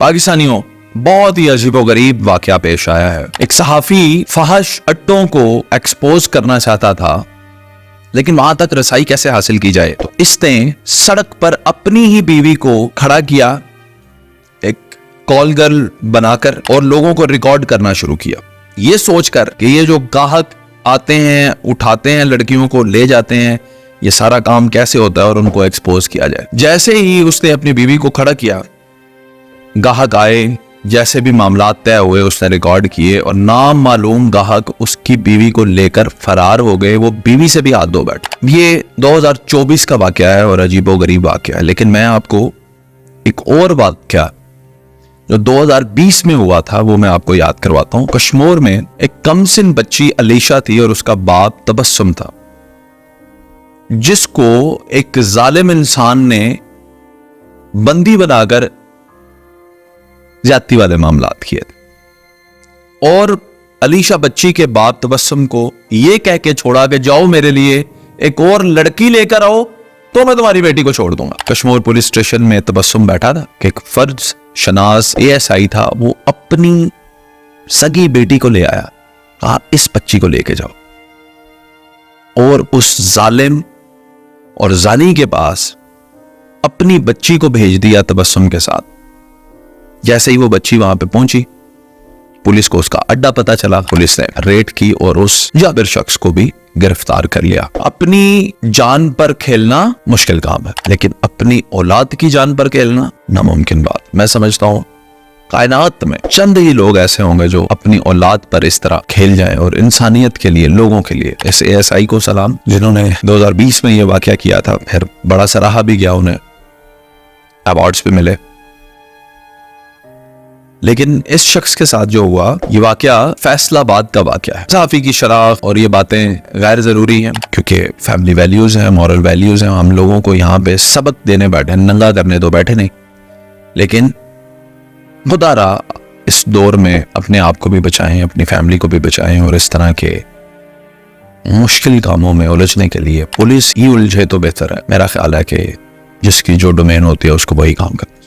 पाकिस्तानियों, बहुत ही अजीबोगरीब वाकया पेश आया है। एक सहाफी फहश अड्डों को एक्सपोज करना चाहता था, लेकिन वहां तक रसाई कैसे हासिल की जाए, तो इसने सड़क पर अपनी ही बीवी को खड़ा किया एक कॉल गर्ल बनाकर और लोगों को रिकॉर्ड करना शुरू किया, ये सोचकर कि ये जो गाहक आते हैं, उठाते हैं, लड़कियों को ले जाते हैं, ये सारा काम कैसे होता है और उनको एक्सपोज किया जाए। जैसे ही उसने अपनी बीवी को खड़ा किया, गाहक आए, जैसे भी मामला तय हुए उसने रिकॉर्ड किए और नाम मालूम गाहक उसकी बीवी को लेकर फरार हो गए। वो बीवी से भी हाथ धो बैठे। ये 2024 का वाकया है और अजीबोगरीब वाकया है, लेकिन मैं आपको एक और वाकया जो 2020 में हुआ था वो मैं आपको याद करवाता हूं। कश्मीर में एक कमसिन बच्ची अलीशा थी और उसका बाप तबस्सुम था, जिसको एक जालिम इंसान ने बंदी बनाकर ज्यादती वाले मामलात किए थे और अलीशा बच्ची के बाप तबस्सुम को ये कह के छोड़ा कि जाओ मेरे लिए एक और लड़की लेकर आओ तो मैं तुम्हारी बेटी को छोड़ दूंगा। कश्मीर पुलिस स्टेशन में तबस्सुम बैठा था कि एक फर्ज शनास ASI था, वो अपनी सगी बेटी को ले आया, कहा इस बच्ची को लेके जाओ, और उस जालिम और जानी के पास अपनी बच्ची को भेज दिया तबस्सुम के साथ। जैसे ही वो बच्ची वहां पे पहुंची, पुलिस को उसका अड्डा पता चला, पुलिस ने रेड की और उस जाबिर शख्स को भी गिरफ्तार कर लिया। अपनी जान पर खेलना मुश्किल काम है, लेकिन अपनी औलाद की जान पर खेलना नामुमकिन बात। मैं समझता हूं कायनात में चंद ही लोग ऐसे होंगे जो अपनी औलाद पर इस तरह खेल जाएं, और इंसानियत के लिए, लोगों के लिए इस ASI को सलाम, जिन्होंने 2020 में ये वाकया किया था। फिर बड़ा सराहा भी गया, उन्हें अवार्ड्स भी मिले। लेकिन इस शख्स के साथ जो हुआ, ये वाकया फैसलाबाद का वाकया है। सहाफी की शराफ और ये बातें गैर जरूरी हैं, क्योंकि फैमिली वैल्यूज हैं, मॉरल वैल्यूज हैं। हम लोगों को यहाँ पे सबक देने बैठे, नंगा करने तो बैठे नहीं। लेकिन खुदारा इस दौर में अपने आप को भी बचाएं, अपनी फैमिली को भी बचाएं, और इस तरह के मुश्किल कामों में उलझने के लिए पुलिस ही उलझे तो बेहतर है। मेरा ख्याल है कि जिसकी जो डोमेन होती है उसको वही काम करता है।